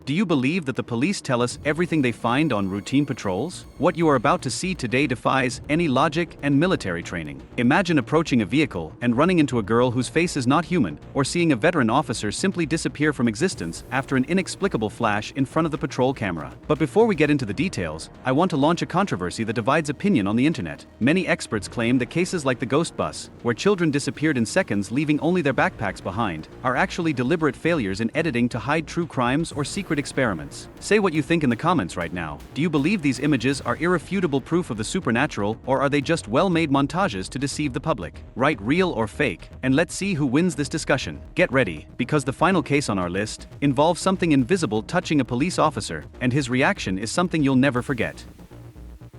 Do you believe that the police tell us everything they find on routine patrols? What you are about to see today defies any logic and military training. Imagine approaching a vehicle and running into a girl whose face is not human, or seeing a veteran officer simply disappear from existence after an inexplicable flash in front of the patrol camera. But before we get into the details, I want to launch a controversy that divides opinion on the internet. Many experts claim that cases like the ghost bus, where children disappeared in seconds leaving only their backpacks behind, are actually deliberate failures in editing to hide true crimes or secret experiments. Say what you think in the comments right now. Do you believe these images are irrefutable proof of the supernatural, or are they just well-made montages to deceive the public? Write real or fake, and let's see who wins this discussion. Get ready, because the final case on our list involves something invisible touching a police officer, and his reaction is something you'll never forget.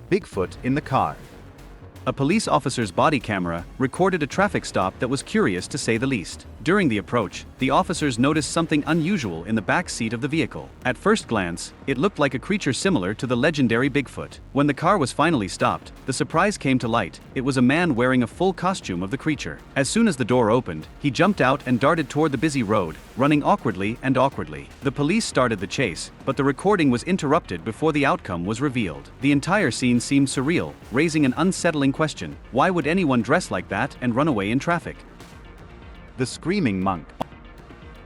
Bigfoot in the car. A police officer's body camera recorded a traffic stop that was curious to say the least. During the approach, the officers noticed something unusual in the back seat of the vehicle. At first glance, it looked like a creature similar to the legendary Bigfoot. When the car was finally stopped, the surprise came to light. It was a man wearing a full costume of the creature. As soon as the door opened, he jumped out and darted toward the busy road, running awkwardly and awkwardly. The police started the chase, but the recording was interrupted before the outcome was revealed. The entire scene seemed surreal, raising an unsettling question: why would anyone dress like that and run away in traffic? The screaming monk.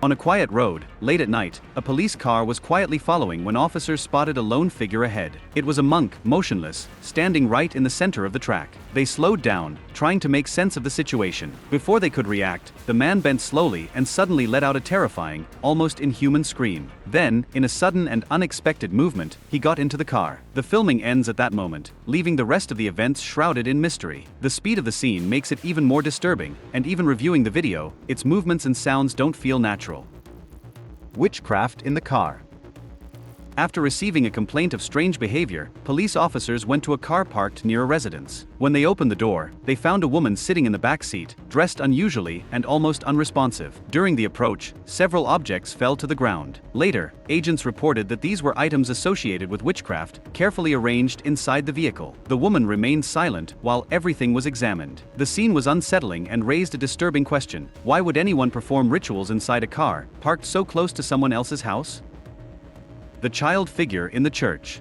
On a quiet road, late at night, a police car was quietly following when officers spotted a lone figure ahead. It was a monk, motionless, standing right in the center of the track. They slowed down, trying to make sense of the situation. Before they could react, the man bent slowly and suddenly let out a terrifying, almost inhuman scream. Then, in a sudden and unexpected movement, he got into the car. The filming ends at that moment, leaving the rest of the events shrouded in mystery. The speed of the scene makes it even more disturbing, and even reviewing the video, its movements and sounds don't feel natural. Witchcraft in the car. After receiving a complaint of strange behavior, police officers went to a car parked near a residence. When they opened the door, they found a woman sitting in the back seat, dressed unusually and almost unresponsive. During the approach, several objects fell to the ground. Later, agents reported that these were items associated with witchcraft, carefully arranged inside the vehicle. The woman remained silent while everything was examined. The scene was unsettling and raised a disturbing question: why would anyone perform rituals inside a car, parked so close to someone else's house? The child figure in the church.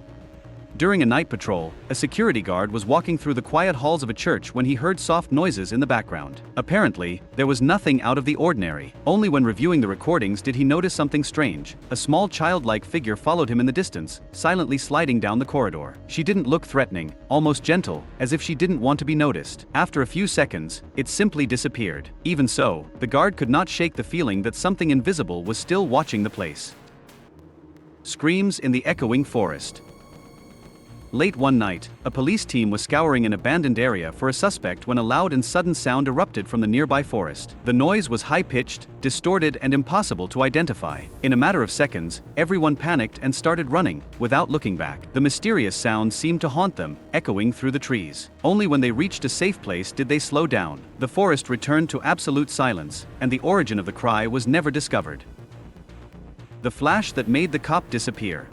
During a night patrol, a security guard was walking through the quiet halls of a church when he heard soft noises in the background. Apparently, there was nothing out of the ordinary. Only when reviewing the recordings did he notice something strange. A small childlike figure followed him in the distance, silently sliding down the corridor. She didn't look threatening, almost gentle, as if she didn't want to be noticed. After a few seconds, it simply disappeared. Even so, the guard could not shake the feeling that something invisible was still watching the place. Screams in the echoing forest. Late one night, a police team was scouring an abandoned area for a suspect when a loud and sudden sound erupted from the nearby forest. The noise was high-pitched, distorted, and impossible to identify. In a matter of seconds, everyone panicked and started running, without looking back. The mysterious sound seemed to haunt them, echoing through the trees. Only when they reached a safe place did they slow down. The forest returned to absolute silence, and the origin of the cry was never discovered. The flash that made the cop disappear.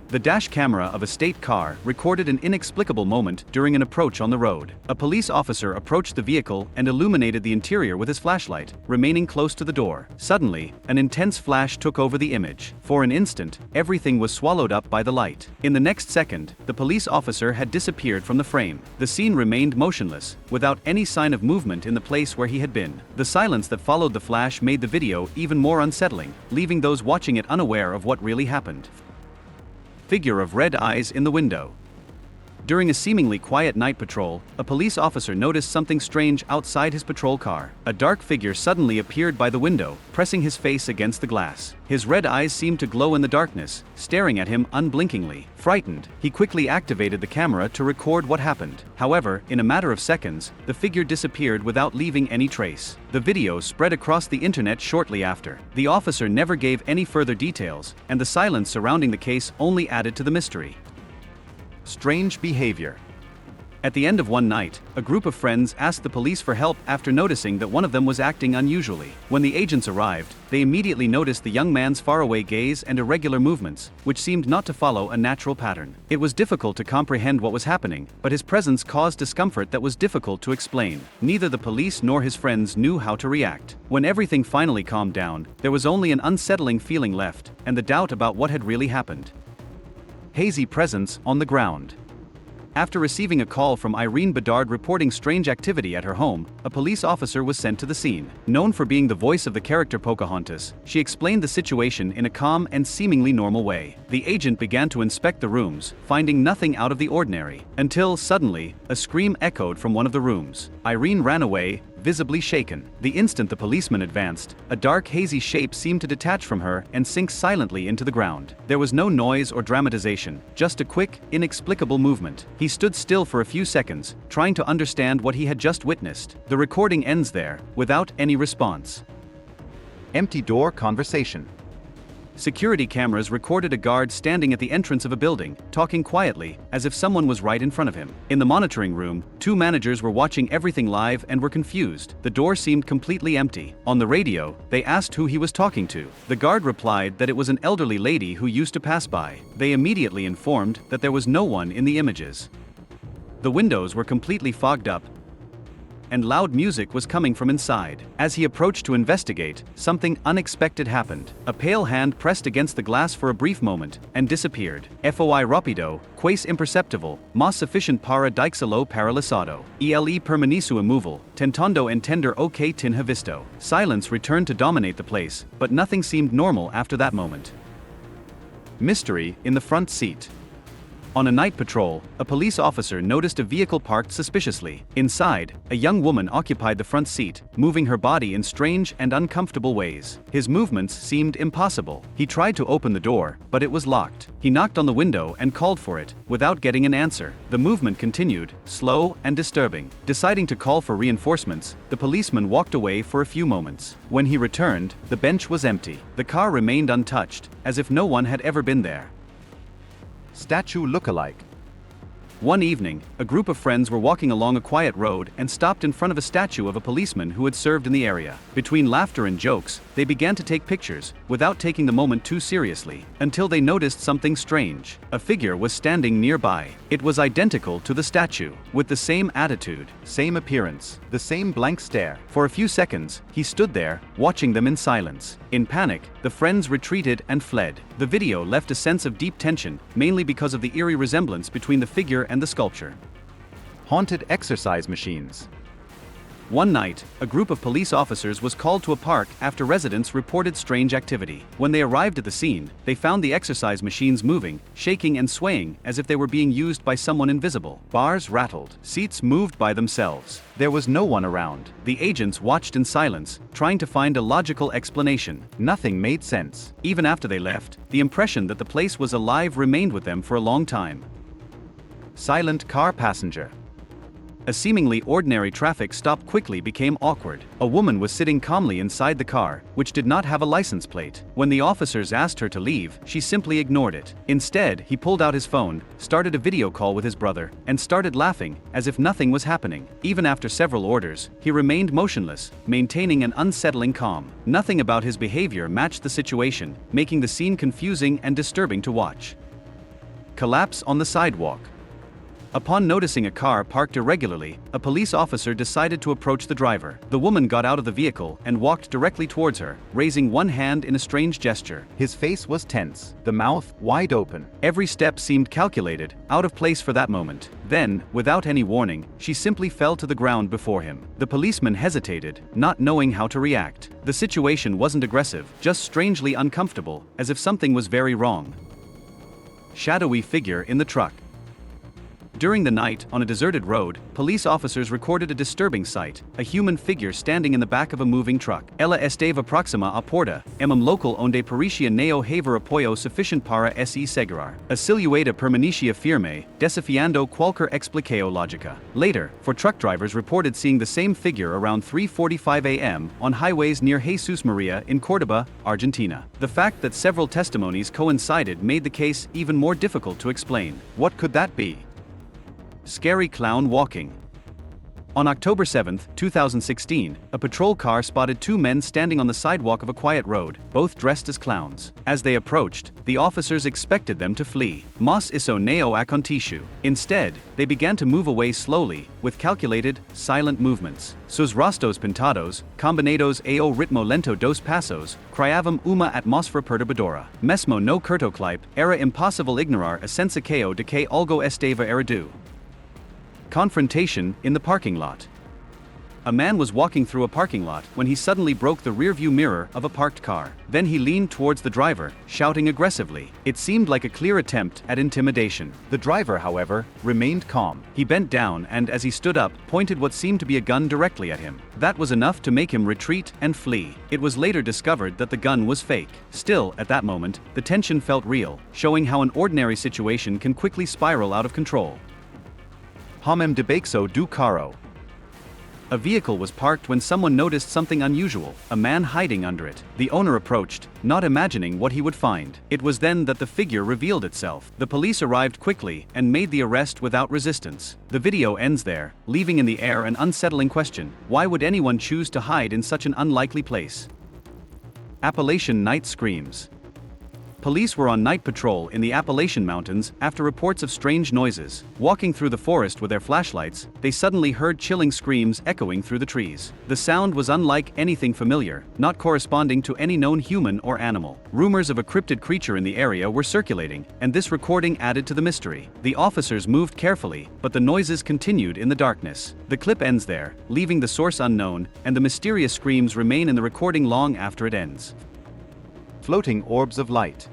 The dash camera of a state car recorded an inexplicable moment during an approach on the road. A police officer approached the vehicle and illuminated the interior with his flashlight, remaining close to the door. Suddenly, an intense flash took over the image. For an instant, everything was swallowed up by the light. In the next second, the police officer had disappeared from the frame. The scene remained motionless, without any sign of movement in the place where he had been. The silence that followed the flash made the video even more unsettling, leaving those watching it unaware of what really happened. Figure of red eyes in the window. During a seemingly quiet night patrol, a police officer noticed something strange outside his patrol car. A dark figure suddenly appeared by the window, pressing his face against the glass. His red eyes seemed to glow in the darkness, staring at him unblinkingly. Frightened, he quickly activated the camera to record what happened. However, in a matter of seconds, the figure disappeared without leaving any trace. The video spread across the internet shortly after. The officer never gave any further details, and the silence surrounding the case only added to the mystery. Strange behavior. At the end of one night, a group of friends asked the police for help after noticing that one of them was acting unusually. When the agents arrived, they immediately noticed the young man's faraway gaze and irregular movements, which seemed not to follow a natural pattern. It was difficult to comprehend what was happening, but his presence caused discomfort that was difficult to explain. Neither the police nor his friends knew how to react. When everything finally calmed down, there was only an unsettling feeling left, and the doubt about what had really happened. Hazy presence on the ground. After receiving a call from Irene Bedard reporting strange activity at her home, a police officer was sent to the scene. Known for being the voice of the character Pocahontas, she explained the situation in a calm and seemingly normal way. The agent began to inspect the rooms, finding nothing out of the ordinary, until, suddenly, a scream echoed from one of the rooms. Irene ran away, visibly shaken. The instant the policeman advanced, a dark hazy shape seemed to detach from her and sink silently into the ground. There was no noise or dramatization, just a quick, inexplicable movement. He stood still for a few seconds, trying to understand what he had just witnessed. The recording ends there, without any response. Empty door conversation. Security cameras recorded a guard standing at the entrance of a building, talking quietly, as if someone was right in front of him. In the monitoring room, two managers were watching everything live and were confused. The door seemed completely empty. On the radio, they asked who he was talking to. The guard replied that it was an elderly lady who used to pass by. They immediately informed that there was no one in the images. The windows were completely fogged up, and loud music was coming from inside. As he approached to investigate, something unexpected happened. A pale hand pressed against the glass for a brief moment, and disappeared. Foi rapido, quais imperceptible, mas sufficient para dixelo paralisado. Ele permaneço immovable, tentando entender o que tinha visto. Silence returned to dominate the place, but nothing seemed normal after that moment. Mystery in the front seat. On a night patrol, a police officer noticed a vehicle parked suspiciously. Inside, a young woman occupied the front seat, moving her body in strange and uncomfortable ways. His movements seemed impossible. He tried to open the door, but it was locked. He knocked on the window and called for it, without getting an answer. The movement continued, slow and disturbing. Deciding to call for reinforcements, the policeman walked away for a few moments. When he returned, the bench was empty. The car remained untouched, as if no one had ever been there. Statue lookalike. One evening, a group of friends were walking along a quiet road and stopped in front of a statue of a policeman who had served in the area. Between laughter and jokes, they began to take pictures, without taking the moment too seriously, until they noticed something strange. A figure was standing nearby. It was identical to the statue, with the same attitude, Same appearance, the same blank stare. For a few seconds, he stood there, watching them in silence. In panic, the friends retreated and fled. The video left a sense of deep tension, mainly because of the eerie resemblance between the figure and the sculpture. Haunted exercise machines. One night, a group of police officers was called to a park after residents reported strange activity. When they arrived at the scene, they found the exercise machines moving, shaking and swaying as if they were being used by someone invisible. Bars rattled, seats moved by themselves. There was no one around. The agents watched in silence, trying to find a logical explanation. Nothing made sense. Even after they left, the impression that the place was alive remained with them for a long time. Silent car passenger. A seemingly ordinary traffic stop quickly became awkward. A woman was sitting calmly inside the car, which did not have a license plate. When the officers asked her to leave, she simply ignored it. Instead, he pulled out his phone, started a video call with his brother, and started laughing, as if nothing was happening. Even after several orders, he remained motionless, maintaining an unsettling calm. Nothing about his behavior matched the situation, making the scene confusing and disturbing to watch. Collapse on the sidewalk. Upon noticing a car parked irregularly, a police officer decided to approach the driver. The woman got out of the vehicle and walked directly towards her, raising one hand in a strange gesture. His face was tense, the mouth wide open. Every step seemed calculated, out of place for that moment. Then, without any warning, she simply fell to the ground before him. The policeman hesitated, not knowing how to react. The situation wasn't aggressive, just strangely uncomfortable, as if something was very wrong. Shadowy figure in the truck. During the night, on a deserted road, police officers recorded a disturbing sight, a human figure standing in the back of a moving truck. Ela estava próxima à porta, local onde parecia não haver apoio suficiente para se segurar. A silhueta permanecia firme, desafiando qualquer explicação lógica. Later, four truck drivers reported seeing the same figure around 3:45 a.m. on highways near Jesus Maria in Córdoba, Argentina. The fact that several testimonies coincided made the case even more difficult to explain. What could that be? Scary clown walking. On October 7, 2016, a patrol car spotted two men standing on the sidewalk of a quiet road, both dressed as clowns. As they approached, the officers expected them to flee. Mas iso neo acontishu. Instead, they began to move away slowly, with calculated, silent movements. Sus rostros pintados, combinados ao ritmo lento dos passos, criavam uma atmosfera perturbadora. Mesmo no curtoclipe, era impossible ignorar a sensação de que algo estava errado. Confrontation in the parking lot. A man was walking through a parking lot when he suddenly broke the rearview mirror of a parked car. Then he leaned towards the driver, shouting aggressively. It seemed like a clear attempt at intimidation. The driver, however, remained calm. He bent down and, as he stood up, pointed what seemed to be a gun directly at him. That was enough to make him retreat and flee. It was later discovered that the gun was fake. Still, at that moment, the tension felt real, showing how an ordinary situation can quickly spiral out of control. Homem debaixo do carro. A vehicle was parked when someone noticed something unusual, a man hiding under it. The owner approached, not imagining what he would find. It was then that the figure revealed itself. The police arrived quickly and made the arrest without resistance. The video ends there, leaving in the air an unsettling question: why would anyone choose to hide in such an unlikely place? Appalachian night screams. Police were on night patrol in the Appalachian Mountains after reports of strange noises. Walking through the forest with their flashlights, they suddenly heard chilling screams echoing through the trees. The sound was unlike anything familiar, not corresponding to any known human or animal. Rumors of a cryptid creature in the area were circulating, and this recording added to the mystery. The officers moved carefully, but the noises continued in the darkness. The clip ends there, leaving the source unknown, and the mysterious screams remain in the recording long after it ends. Floating orbs of light.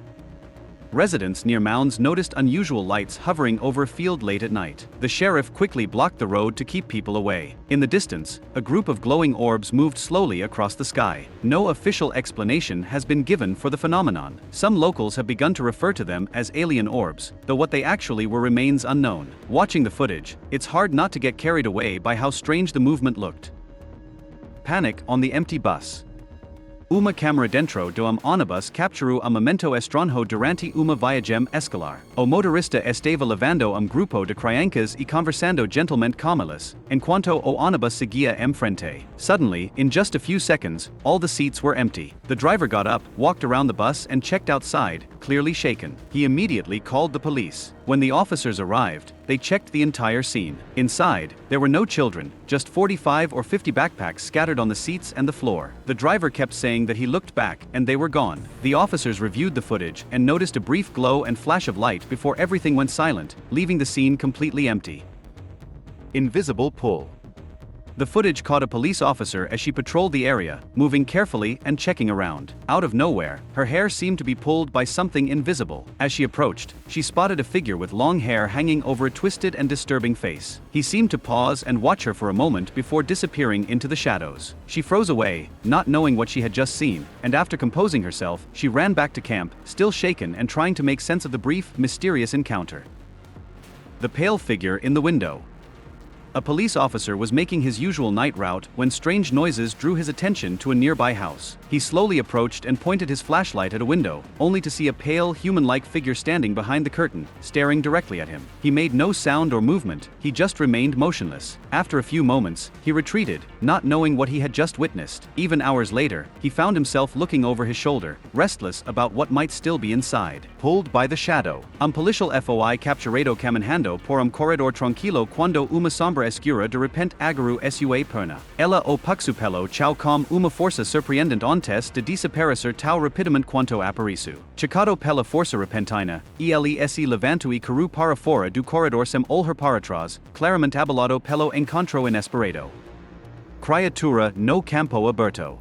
Residents near mounds noticed unusual lights hovering over a field late at night. The sheriff quickly blocked the road to keep people away. In the distance, a group of glowing orbs moved slowly across the sky. No official explanation has been given for the phenomenon. Some locals have begun to refer to them as alien orbs, though what they actually were remains unknown. Watching the footage, it's hard not to get carried away by how strange the movement looked. Panic on the empty bus. Uma câmara dentro do ônibus capturou a momento estranho durante uma viagem escolar. O motorista estava levando grupo de crianças e conversando gentilmente com elas, enquanto o ônibus seguia em frente. Suddenly, in just a few seconds, all the seats were empty. The driver got up, walked around the bus and checked outside, clearly shaken. He immediately called the police. When the officers arrived, they checked the entire scene. Inside, there were no children, just 45 or 50 backpacks scattered on the seats and the floor. The driver kept saying that he looked back, and they were gone. The officers reviewed the footage and noticed a brief glow and flash of light before everything went silent, leaving the scene completely empty. Invisible pull. The footage caught a police officer as she patrolled the area, moving carefully and checking around. Out of nowhere, her hair seemed to be pulled by something invisible. As she approached, she spotted a figure with long hair hanging over a twisted and disturbing face. He seemed to pause and watch her for a moment before disappearing into the shadows. She froze away, not knowing what she had just seen, and after composing herself, she ran back to camp, still shaken and trying to make sense of the brief, mysterious encounter. The pale figure in the window. A police officer was making his usual night route when strange noises drew his attention to a nearby house. He slowly approached and pointed his flashlight at a window, only to see a pale, human-like figure standing behind the curtain, staring directly at him. He made no sound or movement, he just remained motionless. After a few moments, he retreated, not knowing what he had just witnessed. Even hours later, he found himself looking over his shoulder, restless about what might still be inside. Pulled by the shadow. Policial foi capturado caminhando por corredor tranquilo quando uma sombra escura de repente agarrou sua perna. Ela o puxupelo chau com uma força surpreendente antes de desaparecer tão rapidamente quanto apareceu. Chocado pela força repentina, ele levantou e caiu para fora do corredor sem olhar para trás, claramente abalado pelo encontro inesperado. Criatura no campo aberto.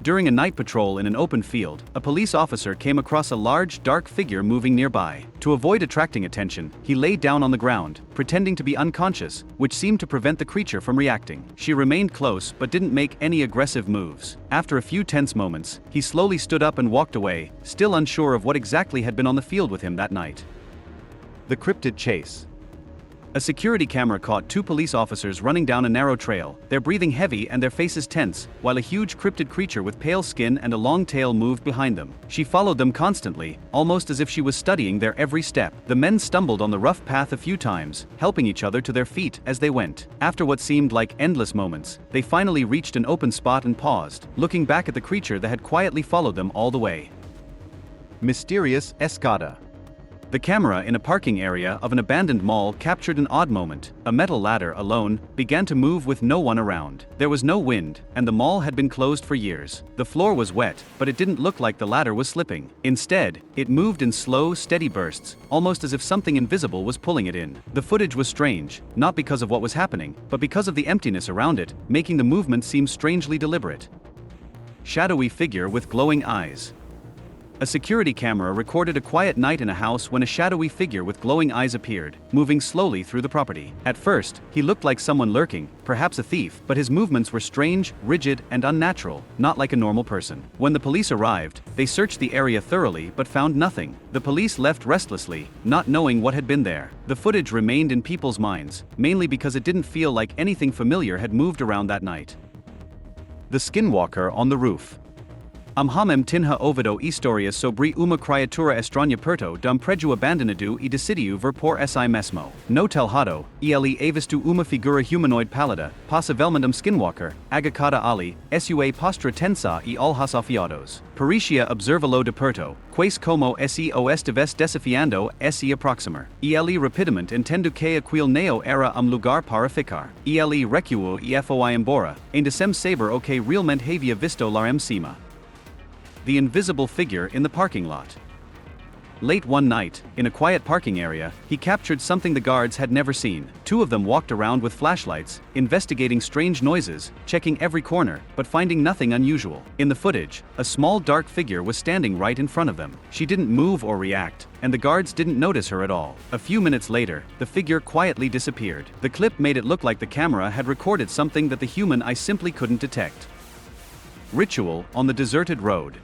During a night patrol in an open field, a police officer came across a large, dark figure moving nearby. To avoid attracting attention, he lay down on the ground, pretending to be unconscious, which seemed to prevent the creature from reacting. She remained close but didn't make any aggressive moves. After a few tense moments, he slowly stood up and walked away, still unsure of what exactly had been on the field with him that night. The cryptid chase. A security camera caught two police officers running down a narrow trail, their breathing heavy and their faces tense, while a huge cryptid creature with pale skin and a long tail moved behind them. She followed them constantly, almost as if she was studying their every step. The men stumbled on the rough path a few times, helping each other to their feet as they went. After what seemed like endless moments, they finally reached an open spot and paused, looking back at the creature that had quietly followed them all the way. Mysterious escada. The camera in a parking area of an abandoned mall captured an odd moment. A metal ladder alone began to move with no one around. There was no wind, and the mall had been closed for years. The floor was wet, but it didn't look like the ladder was slipping. Instead, it moved in slow, steady bursts, almost as if something invisible was pulling it in. The footage was strange, not because of what was happening, but because of the emptiness around it, making the movement seem strangely deliberate. Shadowy figure with glowing eyes. A security camera recorded a quiet night in a house when a shadowy figure with glowing eyes appeared, moving slowly through the property. At first, he looked like someone lurking, perhaps a thief, but his movements were strange, rigid, and unnatural, not like a normal person. When the police arrived, they searched the area thoroughly but found nothing. The police left restlessly, not knowing what had been there. The footage remained in people's minds, mainly because it didn't feel like anything familiar had moved around that night. The skinwalker on the roof. Hamem tinha ovido historia sobre uma criatura estranha perto dum prédio abandonado e decidiu ver por si mesmo. No telhado, ele avistu uma figura humanoid pálida, possivelmente skinwalker, agacada ali, sua postura tensa e olhos afiados. Pericia observalo de perto, quais como se o estives desafiando se aproximar. Ele rapidamente entendo que aquele neo era lugar para ficar. Ele recuou e foi embora, sem saber o que realmente havia visto lá em cima. The invisible figure in the parking lot. Late one night, in a quiet parking area, he captured something the guards had never seen. Two of them walked around with flashlights, investigating strange noises, checking every corner, but finding nothing unusual. In the footage, a small dark figure was standing right in front of them. She didn't move or react, and the guards didn't notice her at all. A few minutes later, the figure quietly disappeared. The clip made it look like the camera had recorded something that the human eye simply couldn't detect. Ritual on the deserted road.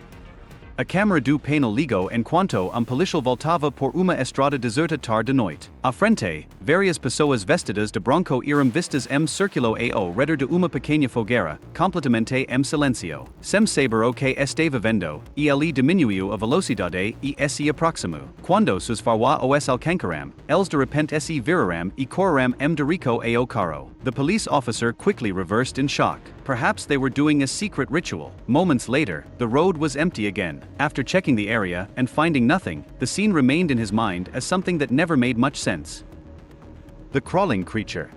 A câmara do painel ligo enquanto policial voltava por uma estrada deserta tar de noite. À frente, várias pessoas vestidas de branco eram vistas circulo ao redor de uma pequena fogueira, completamente silêncio. Sem saber o que estava vendo, ele diminuiu a velocidade e se aproximou. Quando seus farwa os alcancaram, eles de repente se viraram e correram de rico ao carro. The police officer quickly reversed in shock. Perhaps they were doing a secret ritual. Moments later, the road was empty again. After checking the area and finding nothing, the scene remained in his mind as something that never made much sense. The crawling creature.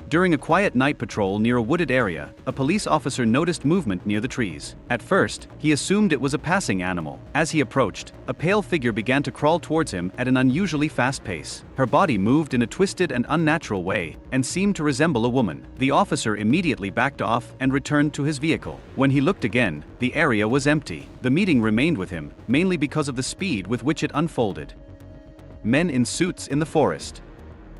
During a quiet night patrol near a wooded area, a police officer noticed movement near the trees. At first, he assumed it was a passing animal. As he approached, a pale figure began to crawl towards him at an unusually fast pace. Her body moved in a twisted and unnatural way, and seemed to resemble a woman. The officer immediately backed off and returned to his vehicle. When he looked again, the area was empty. The meeting remained with him, mainly because of the speed with which it unfolded. Men in suits in the forest.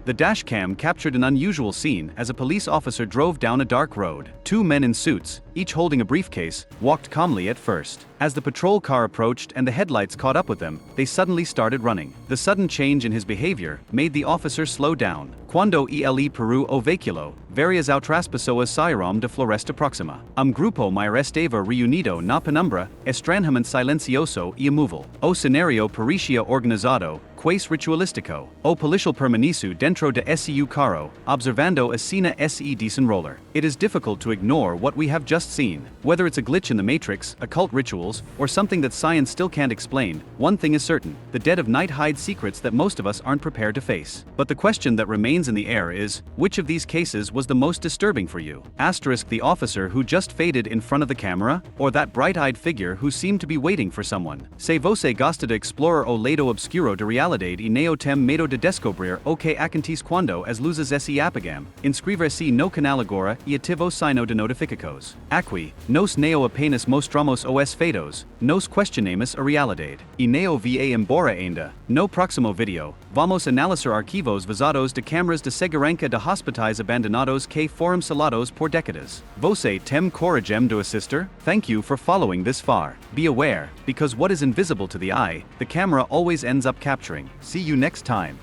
The dashcam captured an unusual scene as a police officer drove down a dark road. Two men in suits, each holding a briefcase, walked calmly at first. As the patrol car approached and the headlights caught up with them, they suddenly started running. The sudden change in his behavior made the officer slow down. Quando ele peru o veículo, varias outras pessoas saíram de floresta próxima. Grupo maior estava reunido na penumbra, estranhamente silencioso e imóvel. O cenário parecia organizado, quase ritualístico. O policial permaneceu dentro de seu carro, observando a cena se desenrolar. It is difficult to ignore what we have just seen. Whether it's a glitch in the matrix, occult rituals, or something that science still can't explain, one thing is certain: the dead of night hide secrets that most of us aren't prepared to face. But the question that remains in the air is, which of these cases was the most disturbing for you? Asterisk the officer who just faded in front of the camera, or that bright-eyed figure who seemed to be waiting for someone? Se você gosta de explorar o lado obscuro de realidade e neo tem medo de descobrir o que acontece quando as luzes se apagam, inscrever-se no canal agora e ative o sino de notificações. Aqui, nos neo apenas mostramos os fatos, nos questionamos a realidade. E neo va embora ainda. No próximo vídeo, vamos analisar arquivos vazados de câmaras de segurança de hospitais abandonados que foram selados por décadas. Você tem coragem de assistir? Thank you for following this far. Be aware, because what is invisible to the eye, the camera always ends up capturing. See you next time.